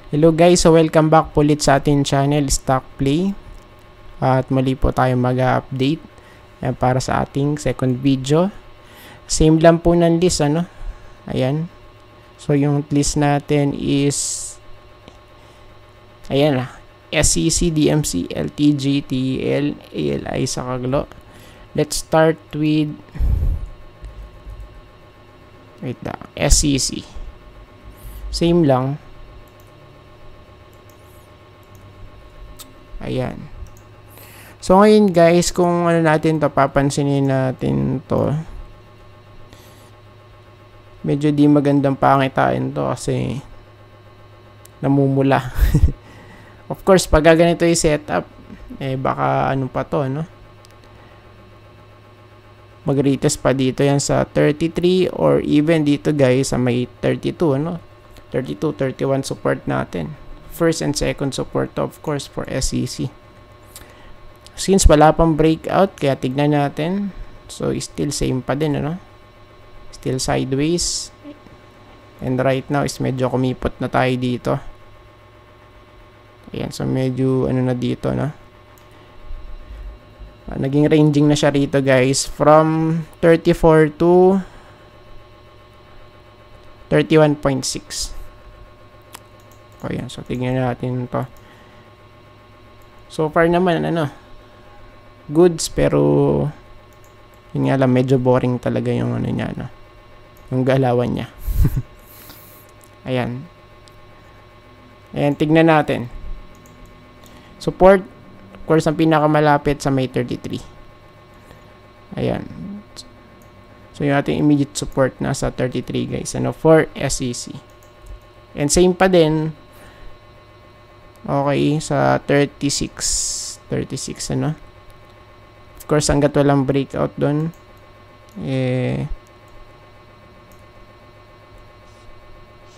Hello guys, so welcome back po ulit sa ating channel Stock Play. At muli po tayo mag-update para sa ating second video. Same lang po ng list, ano? Ayan. So yung list natin is ayan na. SEC, DMC, LTG, TEL, ALI sa Kaglo. Let's start with SEC. Same lang. Ayan. So ngayon guys, kung ano natin to, papansinin natin to. Medyo di magandang pangitain to kasi namumula. Of course, pag ganito yung setup, baka ano pa to, no? Mag-retest pa dito yan sa 33 or even dito guys sa may 32, no? 32, 31 support natin. First and second support of course for SEC. Since wala pang breakout, kaya tignan natin. So still same pa din, ano? Still sideways. And right now is medyo kumipot na tayo dito. Ayan, so medyo ano na dito, no? Naging ranging na siya rito guys from 34 to 31.6. Ayan, so tignan natin to. So far naman, ano, goods, pero yun nga lang, medyo boring talaga yung ano niya, no? Yung galawan niya. Ayan. Ayan, tignan natin. Support, of course, ang pinakamalapit sa May 33. Ayan. So yung ating immediate support nasa 33 guys, ano, for SEC. And same pa din. Okay, sa 36, ano. Of course, hanggat walang breakout doon,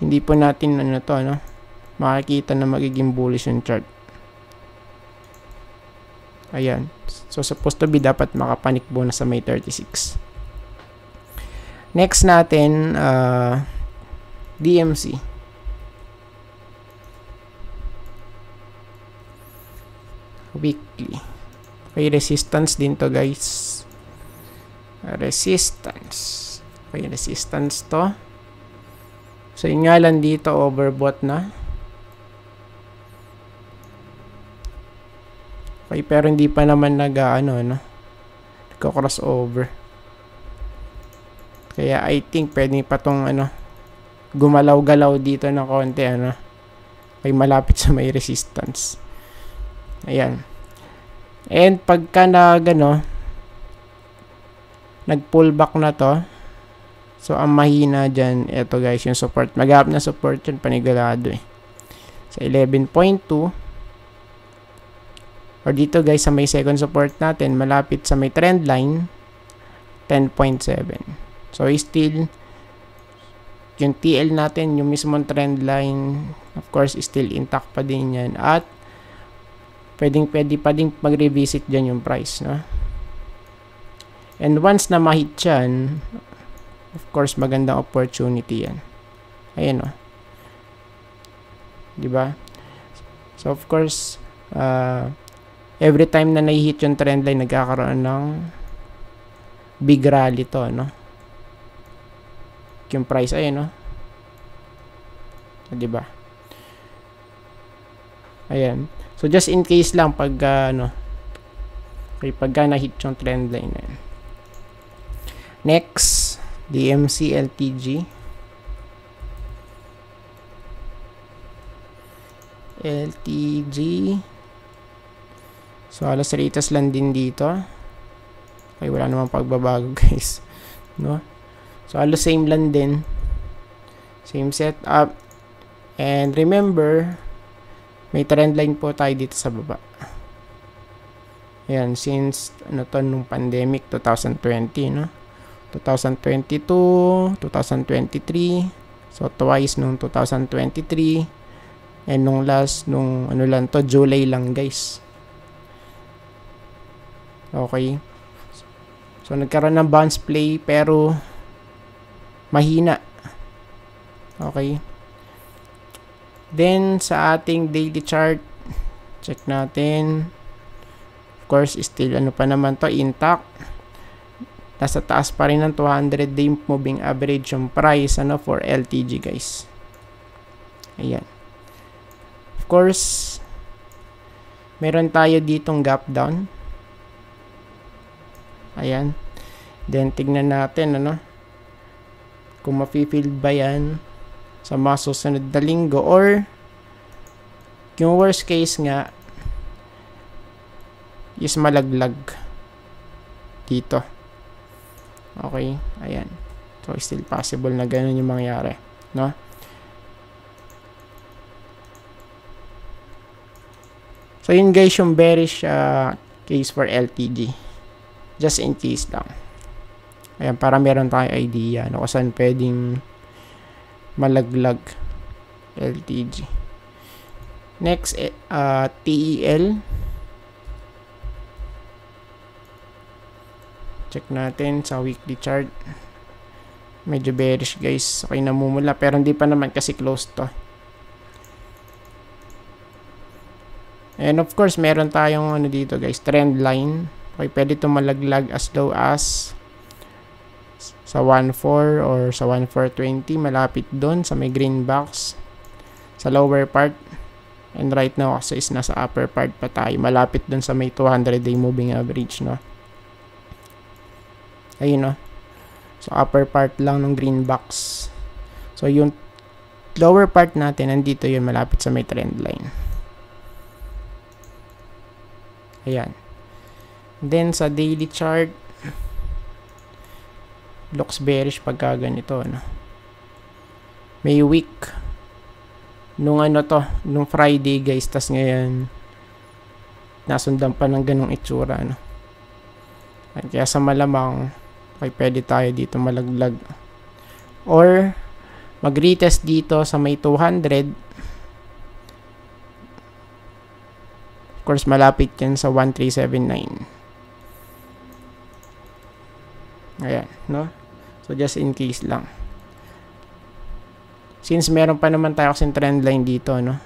hindi po natin ano to, no, makikita na magiging bullish yung chart. Ayan. So, supposed to be dapat makapanikbo na sa May 36. Next natin, DMC. Weekly. Okay, resistance din to guys. Resistance. Okay, resistance to. So, yung nga lang dito, overbought na. Okay, pero hindi pa naman nagko-crossover. Kaya I think pwede pa tong gumalaw-galaw dito ng konti, ano. Okay, malapit sa may resistance. Ayan. And pagka nag-pullback na to, so ang mahina dyan, eto guys, yung support. Mag-up na support yun, panigurado sa 11.2. Or dito guys, sa may second support natin, malapit sa may trend line, 10.7. So still, yung TL natin, yung mismong trend line, of course, still intact pa din yan. At pwede pa din mag-revisit dyan yung price, no? And once na ma-hit yan, of course, magandang opportunity yan. Ayan, no? Diba? So, of course, every time na na-hit yung trend line, nagkakaroon ng big rally to, no? Yung price, ayan, no? Diba? Ayan. So, just in case lang pag, pagka na-hit yung trend line na yun. Next, DMC, LTG. LTG. So, alas ratas lang din dito. Okay, wala namang pagbabago, guys. No? So, alas same lang din. Same setup. And remember, may trend line po tayo dito sa baba. Ayan, since nung pandemic 2020, no? 2022, 2023, so twice nung 2023, and nung last, nung lang to, July lang guys. Okay. So nagkaroon ng bounce play pero mahina. Okay. Then, sa ating daily chart, check natin. Of course, still ano pa naman to, intact. Nasa taas pa rin ng 200-day moving average yung price for LTG, guys. Ayan. Of course, meron tayo ditong gap down. Ayan. Then, tignan natin, kung mafe-fill ba yan sa mga susunod na linggo, or yung worst case nga is malaglag dito. Okay, ayan. So, still possible na ganun yung mangyari, no? So, yun guys yung bearish case for LTG. Just in case lang. Ayan, para meron tayong idea kung saan pwedeng malaglag LTG. Next, TEL. Check natin sa weekly chart. Medyo bearish guys. Okay, namumula. Pero hindi pa naman kasi close to. And of course, meron tayong dito guys, trend line. Okay, pwede ito malaglag as low as sa 1.4 or sa 1.420. Malapit doon sa may green box. Sa lower part. And right now kasi is nasa upper part pa tayo. Malapit doon sa may 200-day moving average, no? Ayun, no? So, upper part lang ng green box. So, yung lower part natin, nandito yun, malapit sa may trend line. Ayan. Then, sa daily chart, looks bearish pagka ganito, no? May week. Nung nung Friday, guys, tas ngayon, nasundan pa ng ganong itsura, no? At kaya sa malamang, okay, pwede tayo dito malaglag. Or, mag-retest dito sa may 200. Of course, malapit yan sa 1379. Ayan, no? So, just in case lang. Since meron pa naman tayo kasing trend line dito, no?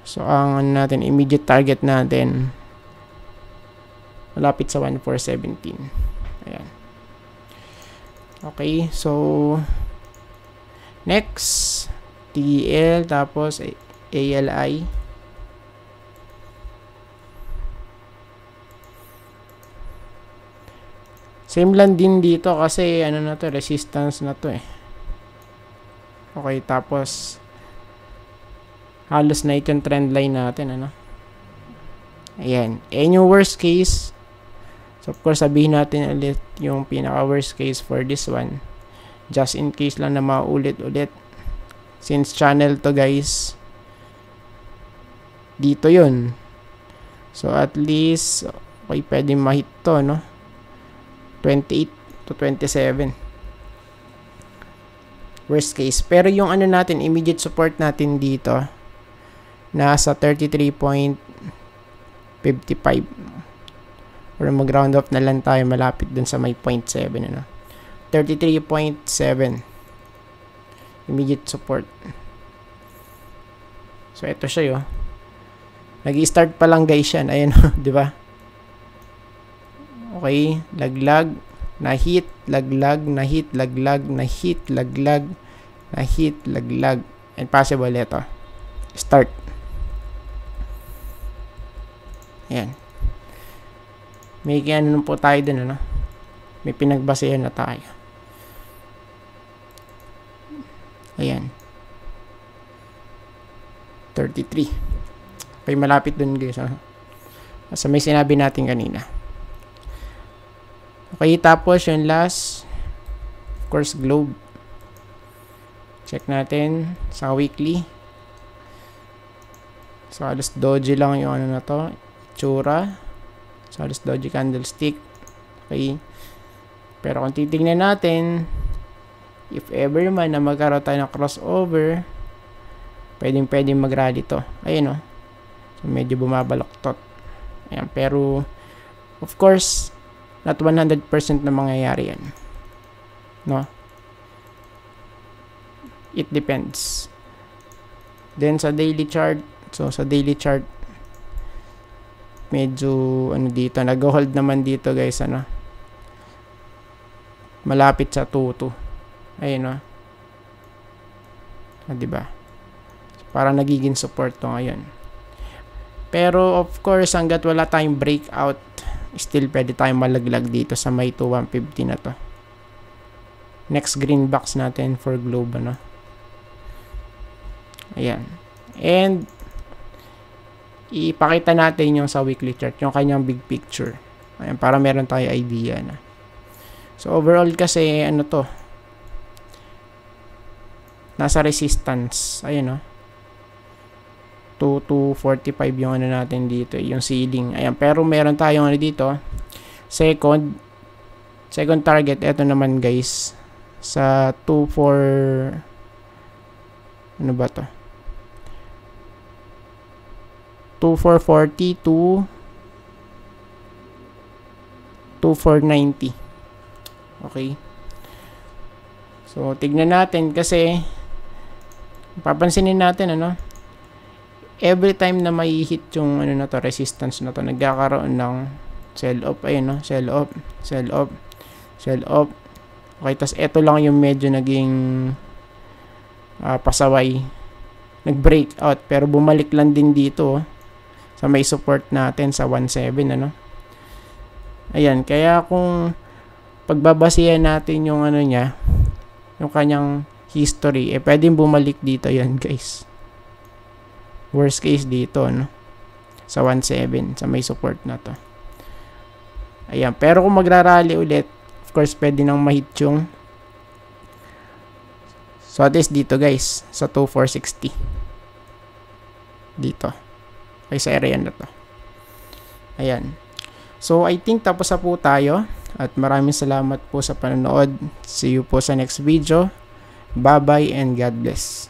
So, ang natin, immediate target natin, malapit sa 1417. Ayan. Okay, so next, TEL, tapos ALI. Same lang din dito kasi na to, resistance na to eh. Okay, tapos halos na ito yung trend line natin, Ayan. Ayan yung worst case. So, of course, sabihin natin ulit yung pinaka worst case for this one. Just in case lang na maulit-ulit. Since channel to, guys, dito yun. So, at least, okay, pwede ma-hit to, 28 to 27. Worst case. Pero yung natin, immediate support natin dito, nasa 33.55. Or mag-round off na lang tayo, malapit dun sa may 0.7, 33.7. Immediate support. So, ito siya, yo. Nag-i-start pa lang, guys, yan. Ayan, di ba? Okay, laglag, na-hit, laglag, na-hit, laglag, na-hit, laglag, na-hit, laglag. And possible ito. Start. Ayan. May ano po tayo dun, May pinagbasehan na tayo. Ayan. 33. Okay, malapit dun, guys, Sa may sinabi natin kanina. Okay, tapos yung last, of course, globe. Check natin sa weekly. So, halos doji lang yung na to. Itsura. So, halos doji candlestick. Okay. Pero kung titignan natin, if ever man na magkaroon tayo ng crossover, pwedeng mag-rally to. Ayun, So, medyo bumabaloktot. Ayan, pero, of course, not 100% na mangyayari yan. No? It depends. Then sa daily chart, so sa daily chart, medyo ano dito, nag-hold naman dito guys, ano, malapit sa 2-2. Ayun, no? Diba? Parang nagiging support to ngayon. Pero of course, hanggat wala tayong breakout, still pwede tayong malaglag dito sa may 2150 na to. Next green box natin for globe, ano. Ayan. And ipakita natin yung sa weekly chart, yung kanyang big picture. Ayan, para meron tayo idea na. So overall kasi ano to, nasa resistance. Ayun, no. 245 yung ano natin dito, yung ceiling. Ayan, pero meron tayong ano dito, second target. Ito naman guys, sa 24, ano ba to, 2440 to 2490. Okay, so tignan natin kasi papansinin natin, ano, every time na may hit yung ano na to, resistance na to, nagkakaroon ng sell off. Ayun, no, sell off, sell off, sell off. Okay, tas eto lang yung medyo naging pasaway, nag-break out, pero bumalik lang din dito, sa may support natin sa 17, ano. Ayan, kaya kung pagbabasihan natin yung ano niya, yung kanyang history, pwedeng bumalik dito yan guys. Worst case dito, no, sa 17, sa may support na to. Ayan, pero kung magrarally ulit, of course pwede nang mahit yung, so at least dito guys, sa 2460 dito, ay sa area na to. Ayan, so I think tapos na po tayo, at maraming salamat po sa panonood. See you po sa next video. Bye bye and God bless.